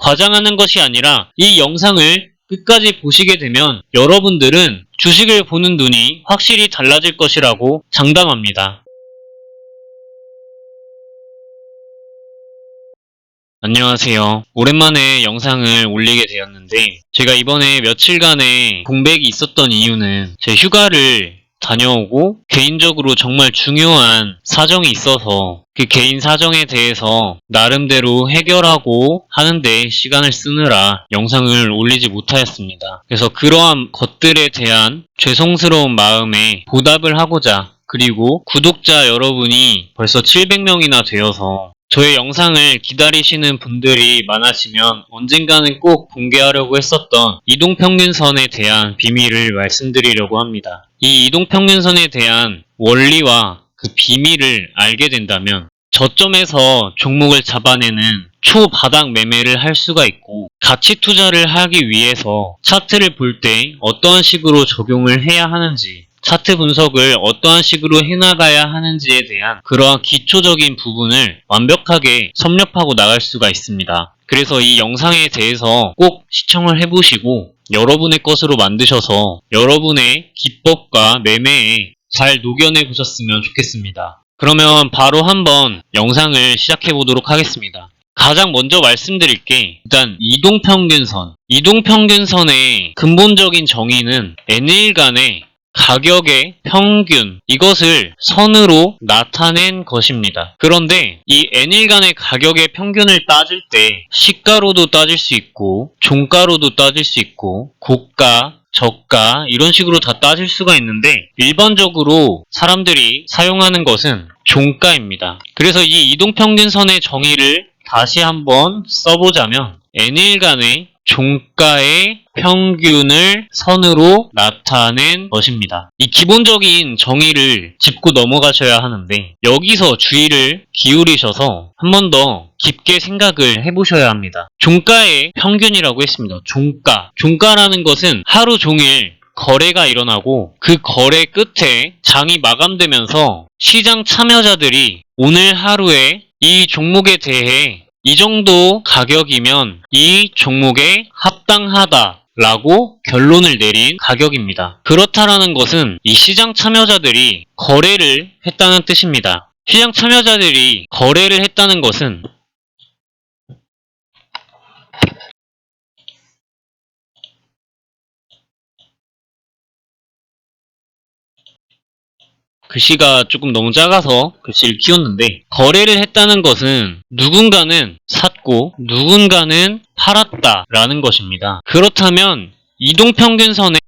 과장하는 것이 아니라 이 영상을 끝까지 보시게 되면 여러분들은 주식을 보는 눈이 확실히 달라질 것이라고 장담합니다. 안녕하세요. 오랜만에 영상을 올리게 되었는데 제가 이번에 며칠간의 공백이 있었던 이유는 제 휴가를 다녀오고 개인적으로 정말 중요한 사정이 있어서 그 개인 사정에 대해서 나름대로 해결하고 하는데 시간을 쓰느라 영상을 올리지 못하였습니다. 그래서 그러한 것들에 대한 죄송스러운 마음에 보답을 하고자, 그리고 구독자 여러분이 벌써 700명이나 되어서 저의 영상을 기다리시는 분들이 많아지면 언젠가는 꼭 공개하려고 했었던 이동평균선에 대한 비밀을 말씀드리려고 합니다. 이 이동평균선에 대한 원리와 그 비밀을 알게 된다면 저점에서 종목을 잡아내는 초바닥 매매를 할 수가 있고, 가치 투자를 하기 위해서 차트를 볼 때 어떠한 식으로 적용을 해야 하는지, 차트 분석을 어떠한 식으로 해나가야 하는지에 대한 그러한 기초적인 부분을 완벽하게 섭렵하고 나갈 수가 있습니다. 그래서 이 영상에 대해서 꼭 시청을 해보시고 여러분의 것으로 만드셔서 여러분의 기법과 매매에 잘 녹여내 보셨으면 좋겠습니다. 그러면 바로 한번 영상을 시작해 보도록 하겠습니다. 가장 먼저 말씀드릴 게 일단 이동평균선. 이동평균선의 근본적인 정의는 N일간의 가격의 평균, 이것을 선으로 나타낸 것입니다. 그런데 이 N일간의 가격의 평균을 따질 때 시가로도 따질 수 있고 종가로도 따질 수 있고 고가, 저가 이런 식으로 다 따질 수가 있는데 일반적으로 사람들이 사용하는 것은 종가입니다. 그래서 이 이동평균선의 정의를 다시 한번 써보자면 N일간의 종가의 평균을 선으로 나타낸 것입니다. 이 기본적인 정의를 짚고 넘어가셔야 하는데 여기서 주의를 기울이셔서 한 번 더 깊게 생각을 해보셔야 합니다. 종가의 평균이라고 했습니다. 종가라는 것은 하루 종일 거래가 일어나고 그 거래 끝에 장이 마감되면서 시장 참여자들이 오늘 하루에 이 종목에 대해 이 정도 가격이면 이 종목에 합당하다라고 결론을 내린 가격입니다. 그렇다라는 것은 이 시장 참여자들이 거래를 했다는 뜻입니다. 시장 참여자들이 거래를 했다는 것은 글씨가 조금 너무 작아서 글씨를 키웠는데, 거래를 했다는 것은 누군가는 샀고 누군가는 팔았다라는 것입니다. 그렇다면 이동평균선의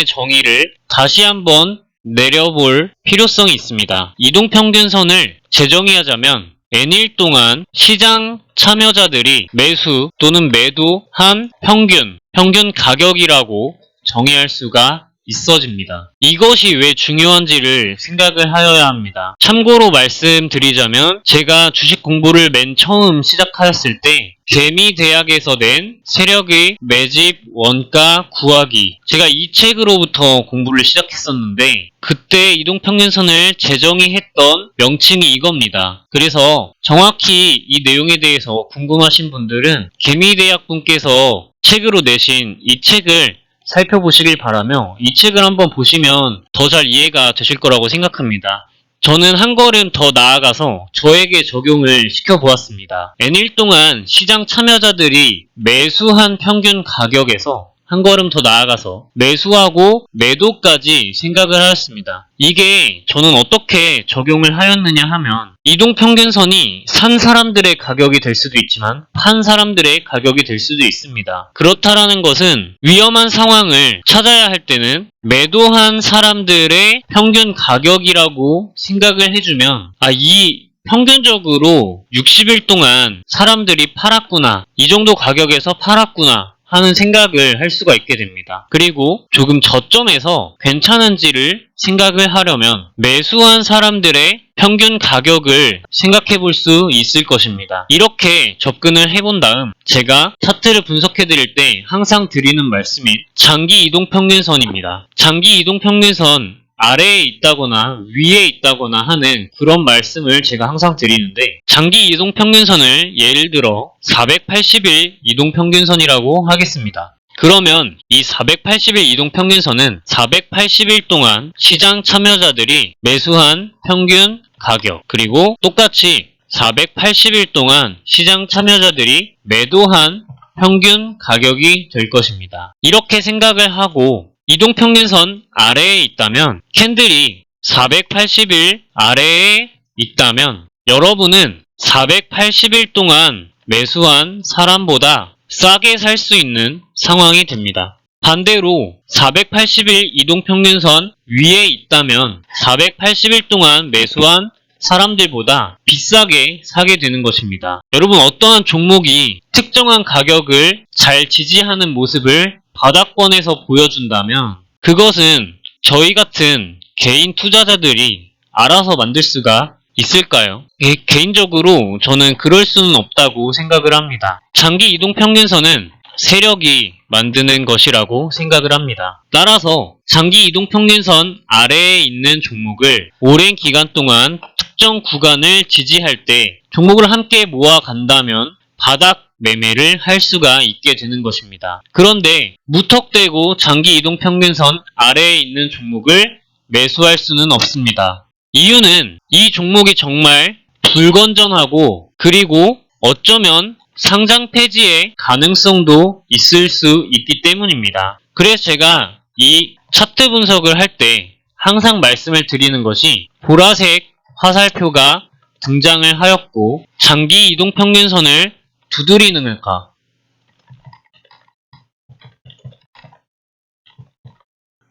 정의를 다시 한번 내려볼 필요성이 있습니다. 이동평균선을 재정의하자면 N일 동안 시장 참여자들이 매수 또는 매도한 평균 가격이라고 정의할 수가 있어집니다. 이것이 왜 중요한지를 생각을 하여야 합니다. 참고로 말씀드리자면 제가 주식 공부를 맨 처음 시작하였을 때 개미대학에서 낸 세력의 매집 원가 구하기, 제가 이 책으로부터 공부를 시작했었는데 그때 이동평균선을 재정의했던 명칭이 이겁니다. 그래서 정확히 이 내용에 대해서 궁금하신 분들은 개미대학 분께서 책으로 내신 이 책을 살펴보시길 바라며 이 책을 한번 보시면 더 잘 이해가 되실 거라고 생각합니다. 저는 한 걸음 더 나아가서 저에게 적용을 시켜보았습니다. N일 동안 시장 참여자들이 매수한 평균 가격에서 한 걸음 더 나아가서 매수하고 매도까지 생각을 하였습니다. 이게 저는 어떻게 적용을 하였느냐 하면 이동평균선이 산 사람들의 가격이 될 수도 있지만 판 사람들의 가격이 될 수도 있습니다. 그렇다라는 것은 위험한 상황을 찾아야 할 때는 매도한 사람들의 평균 가격이라고 생각을 해주면 이 평균적으로 60일 동안 사람들이 팔았구나, 이 정도 가격에서 팔았구나 하는 생각을 할 수가 있게 됩니다. 그리고 조금 저점에서 괜찮은지를 생각을 하려면 매수한 사람들의 평균 가격을 생각해 볼 수 있을 것입니다. 이렇게 접근을 해본 다음 제가 차트를 분석해 드릴 때 항상 드리는 말씀인 장기 이동평균선입니다. 장기 이동평균선 아래에 있다거나 위에 있다거나 하는 그런 말씀을 제가 항상 드리는데, 장기 이동평균선을 예를 들어 480일 이동평균선이라고 하겠습니다. 그러면 이 480일 이동평균선은 480일 동안 시장 참여자들이 매수한 평균 가격, 그리고 똑같이 480일 동안 시장 참여자들이 매도한 평균 가격이 될 것입니다. 이렇게 생각을 하고 이동평균선 아래에 있다면, 캔들이 480일 아래에 있다면 여러분은 480일 동안 매수한 사람보다 싸게 살 수 있는 상황이 됩니다. 반대로 480일 이동평균선 위에 있다면 480일 동안 매수한 사람들보다 비싸게 사게 되는 것입니다. 여러분, 어떠한 종목이 특정한 가격을 잘 지지하는 모습을 바닥권에서 보여준다면 그것은 저희 같은 개인 투자자들이 알아서 만들 수가 있을까요? 개인적으로 저는 그럴 수는 없다고 생각을 합니다. 장기 이동평균선은 세력이 만드는 것이라고 생각을 합니다. 따라서 장기 이동평균선 아래에 있는 종목을 오랜 기간 동안 특정 구간을 지지할 때 종목을 함께 모아간다면 바닥 매매를 할 수가 있게 되는 것입니다. 그런데 무턱대고 장기 이동평균선 아래에 있는 종목을 매수할 수는 없습니다. 이유는 이 종목이 정말 불건전하고, 그리고 어쩌면 상장 폐지의 가능성도 있을 수 있기 때문입니다. 그래서 제가 이 차트 분석을 할 때 항상 말씀을 드리는 것이, 보라색 화살표가 등장을 하였고 장기 이동평균선을 두드리는가,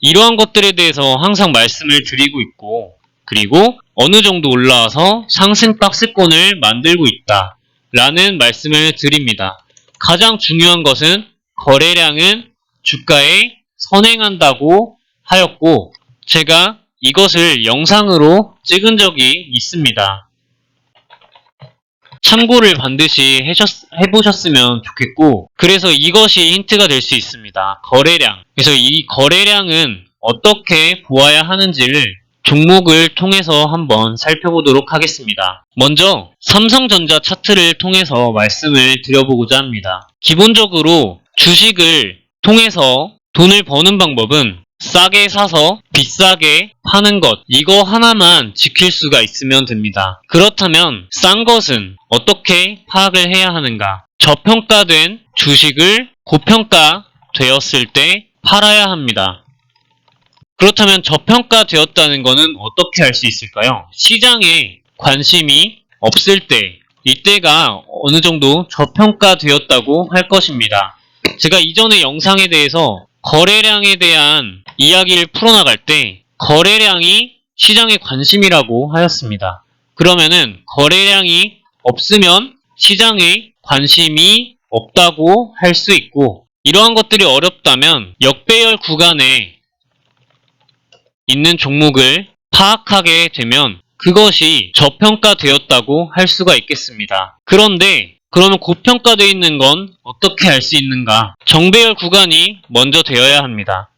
이러한 것들에 대해서 항상 말씀을 드리고 있고, 그리고 어느 정도 올라와서 상승 박스권을 만들고 있다 라는 말씀을 드립니다. 가장 중요한 것은 거래량은 주가에 선행한다고 하였고, 제가 이것을 영상으로 찍은 적이 있습니다. 참고를 반드시 해보셨으면 좋겠고, 그래서 이것이 힌트가 될 수 있습니다. 거래량. 그래서 이 거래량은 어떻게 보아야 하는지를 종목을 통해서 한번 살펴보도록 하겠습니다. 먼저 삼성전자 차트를 통해서 말씀을 드려보고자 합니다. 기본적으로 주식을 통해서 돈을 버는 방법은 싸게 사서 비싸게 파는 것, 이거 하나만 지킬 수가 있으면 됩니다. 그렇다면 싼 것은 어떻게 파악을 해야 하는가? 저평가된 주식을 고평가 되었을 때 팔아야 합니다. 그렇다면 저평가되었다는 것은 어떻게 알 수 있을까요? 시장에 관심이 없을 때, 이때가 어느 정도 저평가되었다고 할 것입니다. 제가 이전의 영상에 대해서 거래량에 대한 이야기를 풀어나갈 때 거래량이 시장의 관심이라고 하였습니다. 그러면은 거래량이 없으면 시장에 관심이 없다고 할 수 있고, 이러한 것들이 어렵다면 역배열 구간에 있는 종목을 파악하게 되면 그것이 저평가되었다고 할 수가 있겠습니다. 그런데 그러면 고평가되어 있는 건 어떻게 알 수 있는가? 정배열 구간이 먼저 되어야 합니다.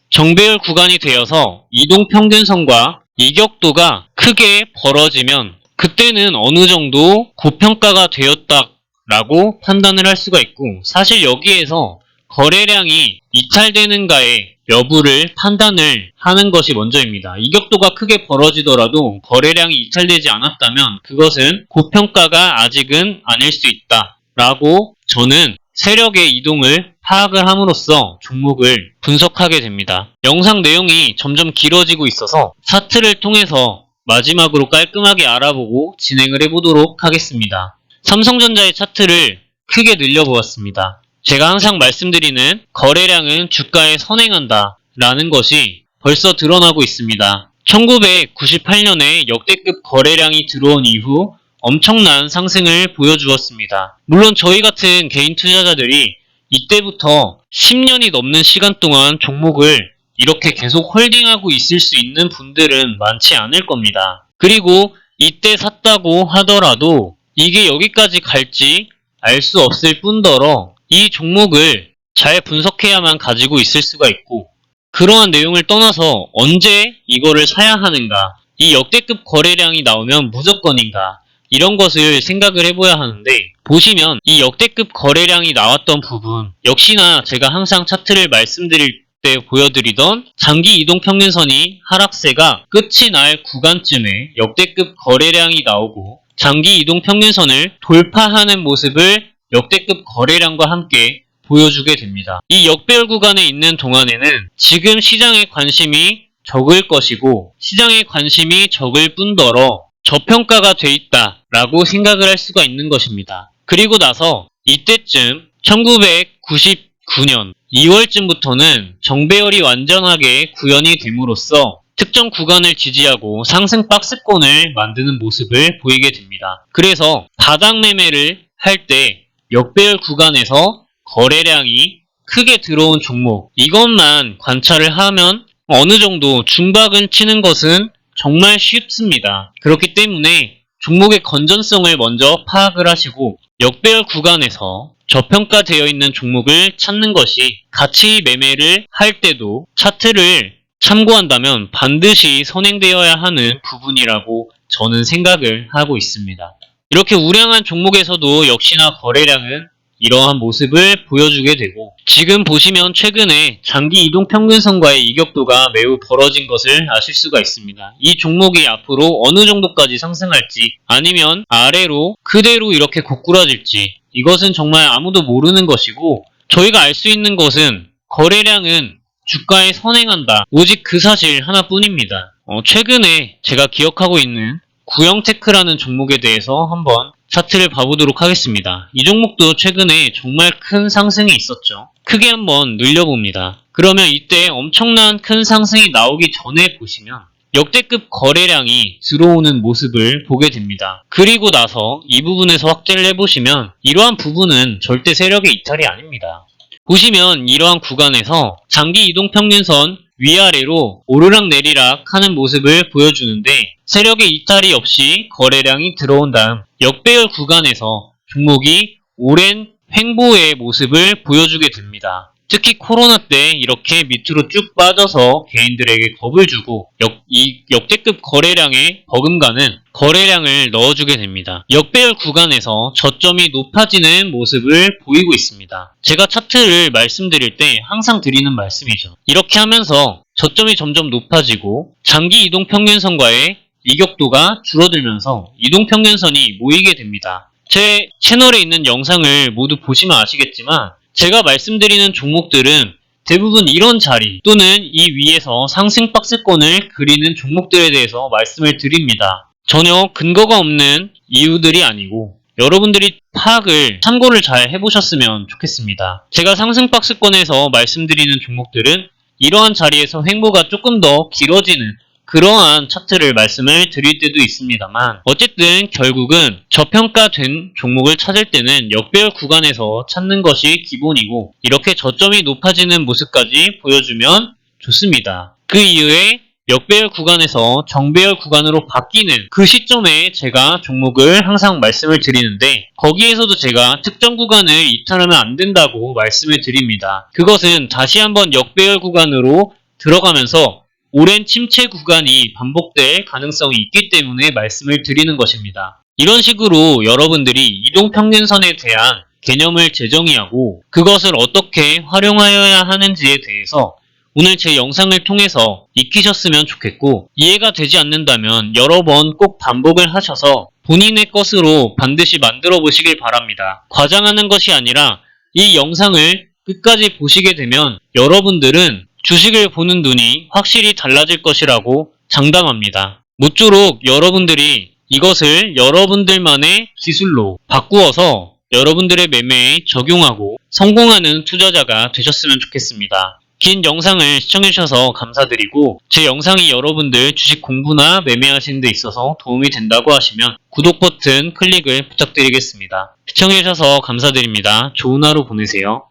정배열 구간이 되어서 이동평균선과 이격도가 크게 벌어지면 그때는 어느 정도 고평가가 되었다라고 판단을 할 수가 있고, 사실 여기에서 거래량이 이탈되는가의 여부를 판단을 하는 것이 먼저입니다. 이격도가 크게 벌어지더라도 거래량이 이탈되지 않았다면 그것은 고평가가 아직은 아닐 수 있다 라고 저는 세력의 이동을 파악을 함으로써 종목을 분석하게 됩니다. 영상 내용이 점점 길어지고 있어서 차트를 통해서 마지막으로 깔끔하게 알아보고 진행을 해보도록 하겠습니다. 삼성전자의 차트를 크게 늘려보았습니다. 제가 항상 말씀드리는 거래량은 주가에 선행한다 라는 것이 벌써 드러나고 있습니다. 1998년에 역대급 거래량이 들어온 이후 엄청난 상승을 보여주었습니다. 물론 저희 같은 개인 투자자들이 이때부터 10년이 넘는 시간 동안 종목을 이렇게 계속 홀딩하고 있을 수 있는 분들은 많지 않을 겁니다. 그리고 이때 샀다고 하더라도 이게 여기까지 갈지 알 수 없을 뿐더러 이 종목을 잘 분석해야만 가지고 있을 수가 있고, 그러한 내용을 떠나서 언제 이거를 사야 하는가, 이 역대급 거래량이 나오면 무조건인가, 이런 것을 생각을 해봐야 하는데, 보시면 이 역대급 거래량이 나왔던 부분, 역시나 제가 항상 차트를 말씀드릴 때 보여드리던 장기 이동평균선이 하락세가 끝이 날 구간쯤에 역대급 거래량이 나오고 장기 이동평균선을 돌파하는 모습을 역대급 거래량과 함께 보여주게 됩니다. 이 역배열 구간에 있는 동안에는 지금 시장의 관심이 적을 것이고 시장의 관심이 적을 뿐더러 저평가가 돼 있다라고 생각을 할 수가 있는 것입니다. 그리고 나서 이때쯤 1999년 2월쯤부터는 정배열이 완전하게 구현이 됨으로써 특정 구간을 지지하고 상승 박스권을 만드는 모습을 보이게 됩니다. 그래서 바닥 매매를 할 때 역배열 구간에서 거래량이 크게 들어온 종목, 이것만 관찰을 하면 어느 정도 중박은 치는 것은 정말 쉽습니다. 그렇기 때문에 종목의 건전성을 먼저 파악을 하시고 역배열 구간에서 저평가되어 있는 종목을 찾는 것이 가치 매매를 할 때도 차트를 참고한다면 반드시 선행되어야 하는 부분이라고 저는 생각을 하고 있습니다. 이렇게 우량한 종목에서도 역시나 거래량은 이러한 모습을 보여주게 되고 지금 보시면 최근에 장기 이동평균선과의 이격도가 매우 벌어진 것을 아실 수가 있습니다. 이 종목이 앞으로 어느 정도까지 상승할지 아니면 아래로 그대로 이렇게 고꾸라질지 이것은 정말 아무도 모르는 것이고 저희가 알 수 있는 것은 거래량은 주가에 선행한다. 오직 그 사실 하나뿐입니다. 최근에 제가 기억하고 있는 구형테크라는 종목에 대해서 한번 차트를 봐보도록 하겠습니다. 이 종목도 최근에 정말 큰 상승이 있었죠. 크게 한번 늘려봅니다. 그러면 이때 엄청난 큰 상승이 나오기 전에 보시면 역대급 거래량이 들어오는 모습을 보게 됩니다. 그리고 나서 이 부분에서 확대를 해보시면 이러한 부분은 절대 세력의 이탈이 아닙니다. 보시면 이러한 구간에서 장기 이동평균선 위아래로 오르락내리락 하는 모습을 보여주는데 세력의 이탈이 없이 거래량이 들어온 다음 역배열 구간에서 종목이 오랜 횡보의 모습을 보여주게 됩니다. 특히 코로나 때 이렇게 밑으로 쭉 빠져서 개인들에게 겁을 주고 이 역대급 거래량에 버금가는 거래량을 넣어주게 됩니다. 역배열 구간에서 저점이 높아지는 모습을 보이고 있습니다. 제가 차트를 말씀드릴 때 항상 드리는 말씀이죠. 이렇게 하면서 저점이 점점 높아지고 장기 이동평균선과의 이격도가 줄어들면서 이동평균선이 모이게 됩니다. 제 채널에 있는 영상을 모두 보시면 아시겠지만 제가 말씀드리는 종목들은 대부분 이런 자리 또는 이 위에서 상승 박스권을 그리는 종목들에 대해서 말씀을 드립니다. 전혀 근거가 없는 이유들이 아니고 여러분들이 파악을 참고를 잘 해보셨으면 좋겠습니다. 제가 상승 박스권에서 말씀드리는 종목들은 이러한 자리에서 횡보가 조금 더 길어지는 그러한 차트를 말씀을 드릴 때도 있습니다만 어쨌든 결국은 저평가된 종목을 찾을 때는 역배열 구간에서 찾는 것이 기본이고 이렇게 저점이 높아지는 모습까지 보여주면 좋습니다. 그 이후에 역배열 구간에서 정배열 구간으로 바뀌는 그 시점에 제가 종목을 항상 말씀을 드리는데 거기에서도 제가 특정 구간을 이탈하면 안 된다고 말씀을 드립니다. 그것은 다시 한번 역배열 구간으로 들어가면서 오랜 침체 구간이 반복될 가능성이 있기 때문에 말씀을 드리는 것입니다. 이런 식으로 여러분들이 이동평균선에 대한 개념을 재정의하고 그것을 어떻게 활용하여야 하는지에 대해서 오늘 제 영상을 통해서 익히셨으면 좋겠고 이해가 되지 않는다면 여러 번 꼭 반복을 하셔서 본인의 것으로 반드시 만들어 보시길 바랍니다. 과장하는 것이 아니라 이 영상을 끝까지 보시게 되면 여러분들은 주식을 보는 눈이 확실히 달라질 것이라고 장담합니다. 모쪼록 여러분들이 이것을 여러분들만의 기술로 바꾸어서 여러분들의 매매에 적용하고 성공하는 투자자가 되셨으면 좋겠습니다. 긴 영상을 시청해주셔서 감사드리고 제 영상이 여러분들 주식 공부나 매매하시는 데 있어서 도움이 된다고 하시면 구독 버튼 클릭을 부탁드리겠습니다. 시청해주셔서 감사드립니다. 좋은 하루 보내세요.